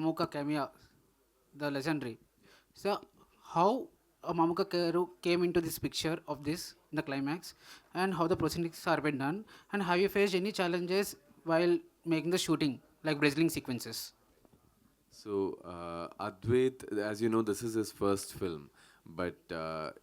Mamuka cameo, the legendary. So, how Mamuka came into this picture of this in the climax, and how the proceedings are been done, and have you faced any challenges while making the shooting, like wrestling sequences? So, Advait, as you know, this is his first film, but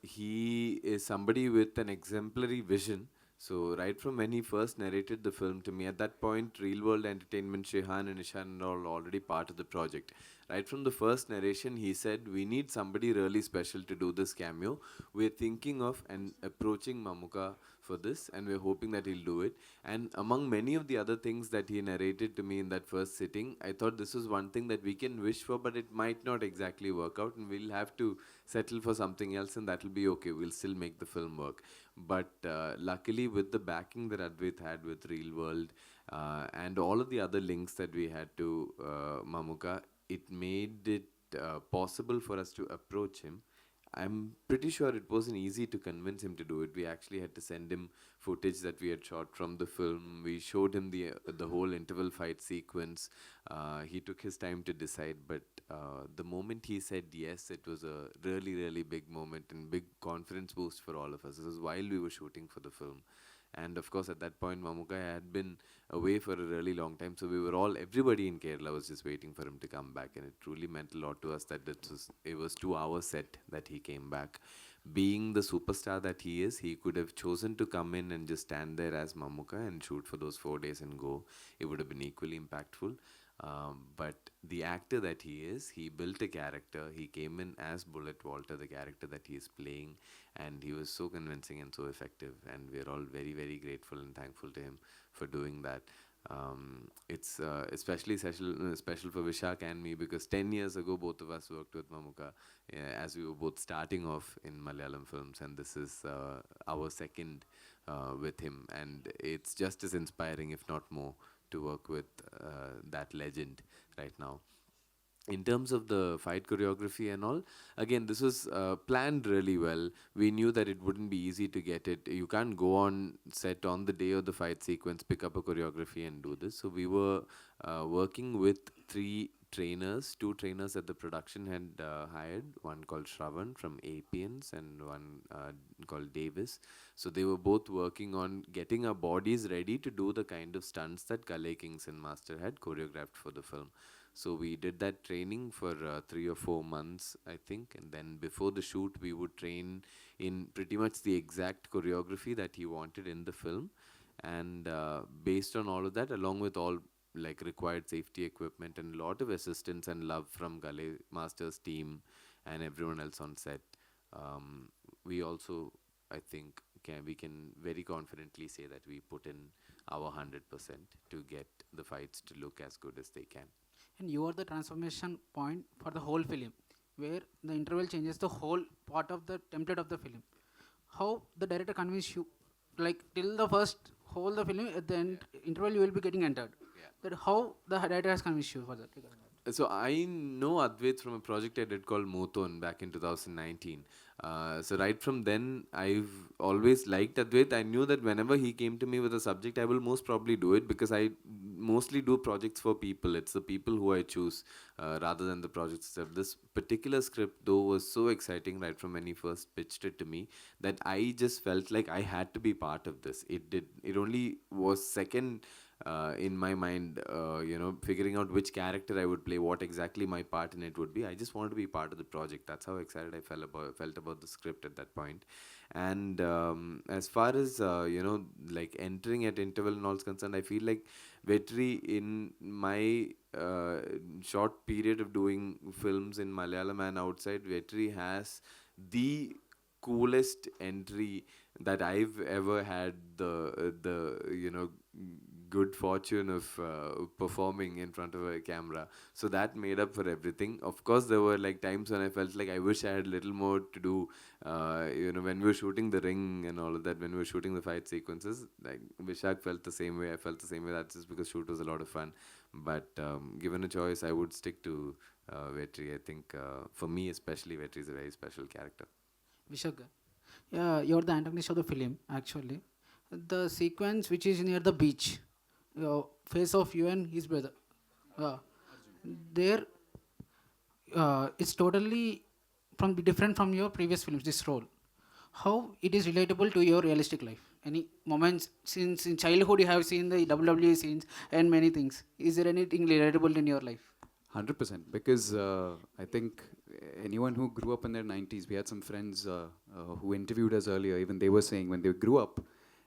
he is somebody with an exemplary vision. So, right from when he first narrated the film to me, at that point, Real World Entertainment, Shehan and Ishan are all already part of the project. Right from the first narration, he said, "We need somebody really special to do this cameo. We're thinking of and approaching Mamuka for this, and we're hoping that he'll do it." And among many of the other things that he narrated to me in that first sitting, I thought this was one thing that we can wish for, but it might not exactly work out, and we'll have to settle for something else, and that'll be okay. We'll still make the film work. But luckily, with the backing that Advait had with Real World and all of the other links that we had to Mamuka, it made it possible for us to approach him. I'm pretty sure it wasn't easy to convince him to do it. We actually had to send him footage that we had shot from the film. We showed him the whole interval fight sequence. He took his time to decide, but the moment he said yes, it was a really big moment and big confidence boost for all of us. This was while we were shooting for the film. And of course, at that point, Mamuka had been away for a really long time. So we were all, everybody in Kerala was just waiting for him to come back. And it truly meant a lot to us that it was 2 hours set that he came back. Being the superstar that he is, he could have chosen to come in and just stand there as Mamuka and shoot for those 4 days and go. It would have been equally impactful. But the actor that he is, he built a character. He came in as Bullet Walter, the character that he is playing, and he was so convincing and so effective. And we're all very grateful and thankful to him for doing that. It's especially special for Vishak and me because 10 years ago, both of us worked with Mamuka as we were both starting off in Malayalam films, and this is our second with him. And it's just as inspiring, if not more, to work with that legend right now. In terms of the fight choreography and all, again, this was planned really well. We knew that it wouldn't be easy to get it. You can't go on set on the day of the fight sequence, pick up a choreography and do this. So we were working with three trainers, two trainers that the production had hired, one called Shravan from Apians and one called Davis. So they were both working on getting our bodies ready to do the kind of stunts that Kalei Kingston Master had choreographed for the film. So we did that training for 3 or 4 months, I think, and then before the shoot, we would train in pretty much the exact choreography that he wanted in the film, and based on all of that, along with all like required safety equipment and a lot of assistance and love from Gale Masters team and everyone else on set, um, we also, I think, we can very confidently say that we put in our 100% to get the fights to look as good as they can. And you are the transformation point for the whole film, where the interval changes the whole part of the template of the film. How the director convinced you, like till the first whole the film, at the end interval you will be getting entered. That how the director has convinced you for that. So I know Advait from a project I did called Moton back in 2019. So right from then, I've always liked Advait. I knew that whenever he came to me with a subject, I will most probably do it because I mostly do projects for people. It's the people who I choose rather than the projects itself. This particular script, though, was so exciting right from when he first pitched it to me that I just felt like I had to be part of this. It only was second in my mind, figuring out which character I would play, what exactly my part in it would be. I just wanted to be part of the project. That's how excited I felt about the script at that point. And as far as like entering at interval and all is concerned, I feel like Vetri in my short period of doing films in Malayalam and outside, Vetri has the coolest entry that I've ever had the good fortune of performing in front of a camera. So that made up for everything. Of course, there were like times when I felt like I wish I had a little more to do. When we were shooting the ring and all of that, when we were shooting the fight sequences, like Vishak felt the same way. I felt the same way. That's just because shoot was a lot of fun. But given a choice, I would stick to Vetri. I think for me, especially, Vetri is a very special character. Vishaka, yeah, you're the antagonist of the film actually. The sequence which is near the beach, face of you and his brother. Yeah, there. it's totally different from your previous films. This role, how it is relatable to your realistic life? Any moments since in childhood you have seen the WWE scenes and many things? Is there anything relatable in your life? 100%. Because I think anyone who grew up in their 90s, we had some friends who interviewed us earlier, even they were saying when they grew up,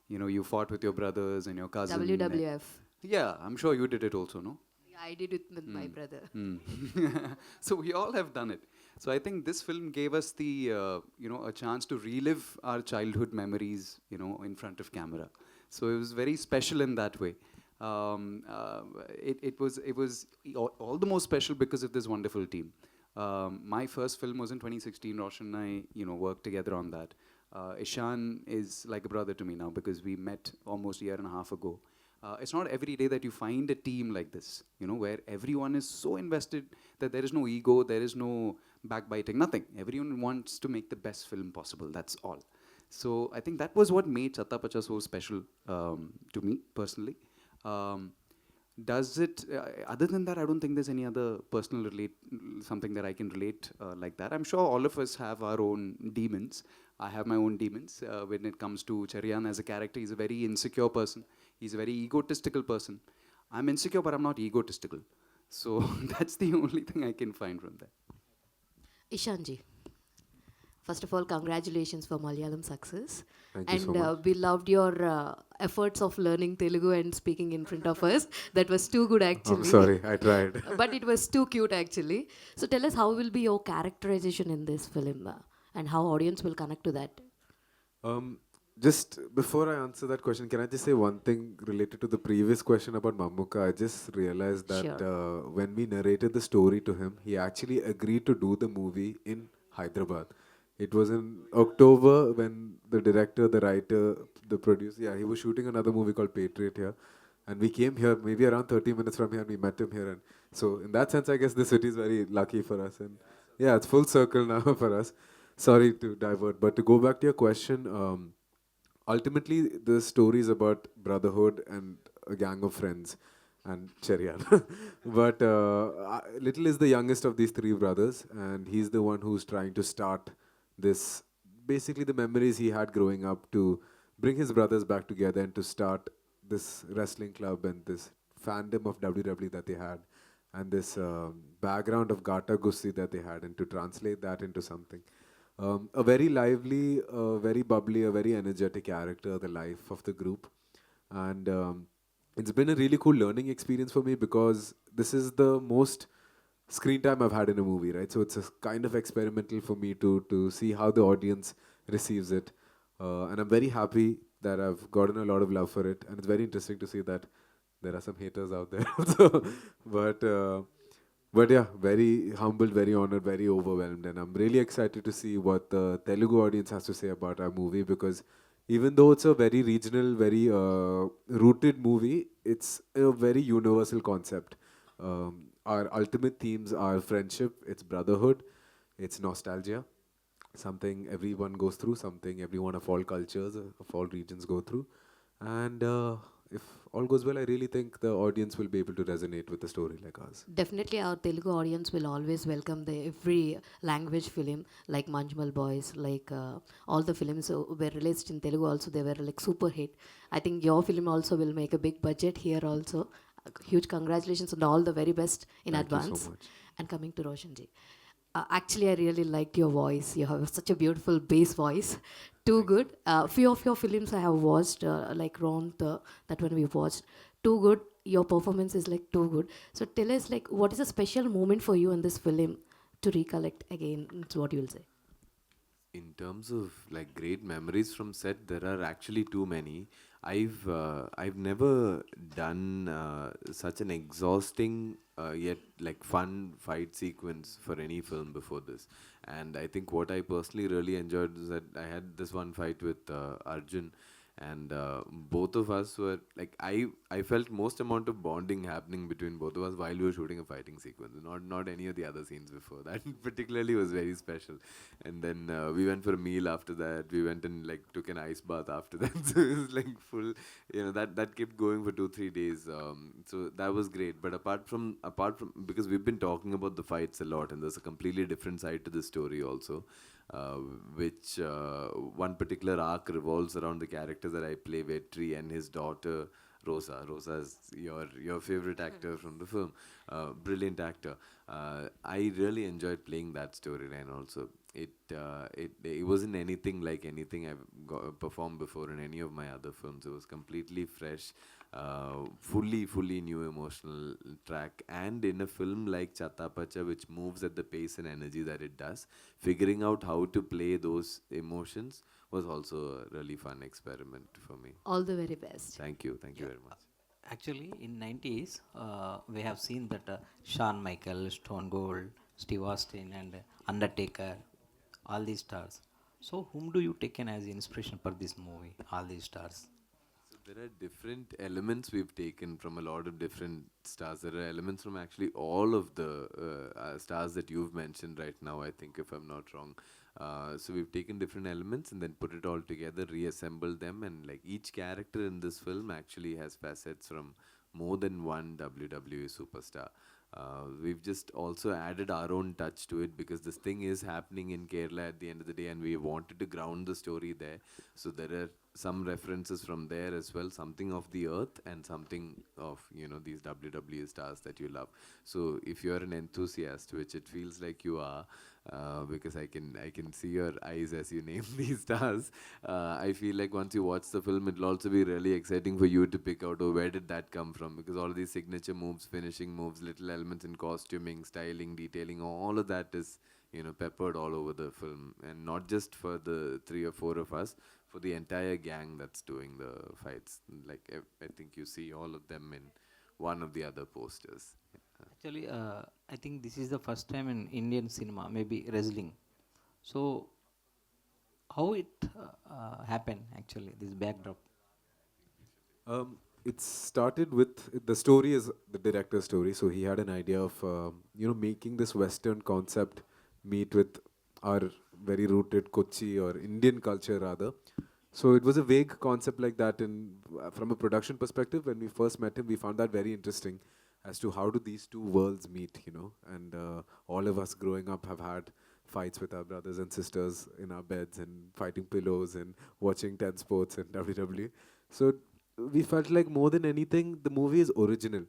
you fought with your brothers and your cousin. WWF. Yeah, I'm sure you did it also, no? Yeah, I did it with my brother. So we all have done it. So I think this film gave us the, a chance to relive our childhood memories, in front of camera. So it was very special in that way. It was all the more special because of this wonderful team. My first film was in 2016. Roshan and I, worked together on that. Ishan is like a brother to me now because we met almost a year and a half ago. It's not every day that you find a team like this, where everyone is so invested that there is no ego, there is no backbiting, nothing. Everyone wants to make the best film possible. That's all. So I think that was what made Chattapacha so special to me personally. Um, does it? Other than that, I don't think there's any other personal something that I can relate like that. I'm sure all of us have our own demons. I have my own demons when it comes to Cherian as a character. He's a very insecure person. He's a very egotistical person. I'm insecure, but I'm not egotistical. So that's the only thing I can find from that. Ishanji, first of all, congratulations for Malayalam success. Thank you And so much. we loved your efforts of learning Telugu and speaking in front of us. That was too good, actually. I'm sorry, I tried. But it was too cute, actually. So tell us, how will be your characterization in this film, and how audience will connect to that? Just before I answer that question, can I just say one thing related to the previous question about Mamuka? I just realized that Sure. when we narrated the story to him, he actually agreed to do the movie in Hyderabad. It was in October when the director, the writer, the producer, yeah, he was shooting another movie called Patriot here. And we came here maybe around 30 minutes from here and we met him here. And so, in that sense, I guess the city is very lucky for us. And yeah, it's full circle now for us. Sorry to divert, but to go back to your question, ultimately the story is about brotherhood and a gang of friends and Cherian. But Little is the youngest of these three brothers, and he's the one who's trying to start this basically the memories he had growing up to bring his brothers back together and to start this wrestling club and this fandom of WWE that they had and this background of Gata Gusti that they had and to translate that into something. A very lively, very bubbly, a very energetic character, the life of the group. And it's been a really cool learning experience for me because this is the most screen time I've had in a movie, right? So it's a kind of experimental for me to see how the audience receives it. And I'm very happy that I've gotten a lot of love for it. And it's very interesting to see that there are some haters out there also. But but yeah, very humbled, very honored, very overwhelmed, and I'm really excited to see what the Telugu audience has to say about our movie because even though it's a very regional, very rooted movie, it's a very universal concept. Our ultimate themes are friendship, it's brotherhood, it's nostalgia, something everyone goes through, something everyone of all cultures, of all regions go through, and if all goes well, I really think the audience will be able to resonate with a story like ours. Definitely, our Telugu audience will always welcome the every language film like Manjmal Boys, like all the films were released in Telugu. Also, they were like super hit. I think your film also will make a big budget here. Also, huge congratulations and all the very best in Thank you advance. so much. And coming to Roshanji, actually, I really liked your voice. You have such a beautiful bass voice. Too good. Few of your films I have watched, like Ron, that one we watched. Too good. Your performance is like too good. So tell us, like, what is a special moment for you in this film to recollect again? It's what you will say. In terms of like great memories from set, there are actually too many. I've never done such an exhausting yet like fun fight sequence for any film before this. And I think what I personally really enjoyed is that I had this one fight with Arjun, and both of us were like, I felt most amount of bonding happening between both of us while we were shooting a fighting sequence, not any of the other scenes before that. Particularly was very special. And then we went for a meal after that. We went and like took an ice bath after that. So it was like full, that kept going for 2-3 days. So that was great. But apart from because we've been talking about the fights a lot, and there's a completely different side to the story also, uh, which one particular arc revolves around the character that I play, Vetri, and his daughter Rosa. Rosa is your favorite actor from the film, brilliant actor. I really enjoyed playing that storyline also. It wasn't anything like anything I've performed before in any of my other films. It was completely fresh, fully new emotional track. And in a film like Chattapacha, which moves at the pace and energy that it does, figuring out how to play those emotions was also a really fun experiment for me. All the very best. Thank you very much. Actually, in 90s, we have seen that Shawn Michaels, Stone Cold, Steve Austin, and Undertaker, all these stars. So, whom do you take as inspiration for this movie? All these stars. So there are different elements we've taken from a lot of different stars. There are elements from actually all of the stars that you've mentioned right now, I think, if I'm not wrong. So we've taken different elements and then put it all together, reassembled them, and like each character in this film actually has facets from more than one WWE superstar. We've just also added our own touch to it because this thing is happening in Kerala at the end of the day, and we wanted to ground the story there. So there are some references from there as well, something of the earth and something of these WWE stars that you love. So if you're an enthusiast, which it feels like you are, because I can see your eyes as you name these stars. I feel like once you watch the film, it'll also be really exciting for you to pick out, oh, where did that come from? Because all of these signature moves, finishing moves, little elements in costuming, styling, detailing, all of that is peppered all over the film, and not just for the 3 or 4 of us, for the entire gang that's doing the fights. Like I think you see all of them in one of the other posters. Actually, I think this is the first time in Indian cinema, maybe wrestling. So, how it happened actually, this backdrop? It started with the story is the director's story. So he had an idea of making this Western concept meet with our very rooted Kochi or Indian culture rather. So it was a vague concept like that. In from a production perspective, when we first met him, we found that very interesting as to how do these two worlds meet. And all of us growing up have had fights with our brothers and sisters in our beds and fighting pillows and watching 10 sports and WWE. So we felt like more than anything, the movie is original.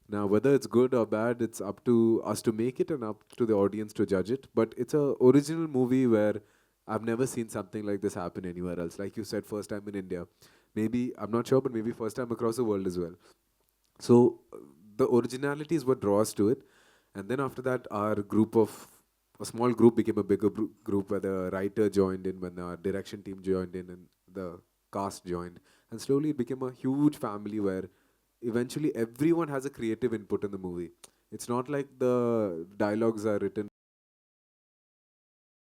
Now, whether it's good or bad, it's up to us to make it and up to the audience to judge it. But it's a original movie where I've never seen something like this happen anywhere else. Like you said, first time in India. Maybe, I'm not sure, but maybe first time across the world as well. So the originality is what draws to it. And then after that, a small group became a bigger group where the writer joined in, when the direction team joined in, and the cast joined. And slowly it became a huge family where eventually everyone has a creative input in the movie. It's not like the dialogues are written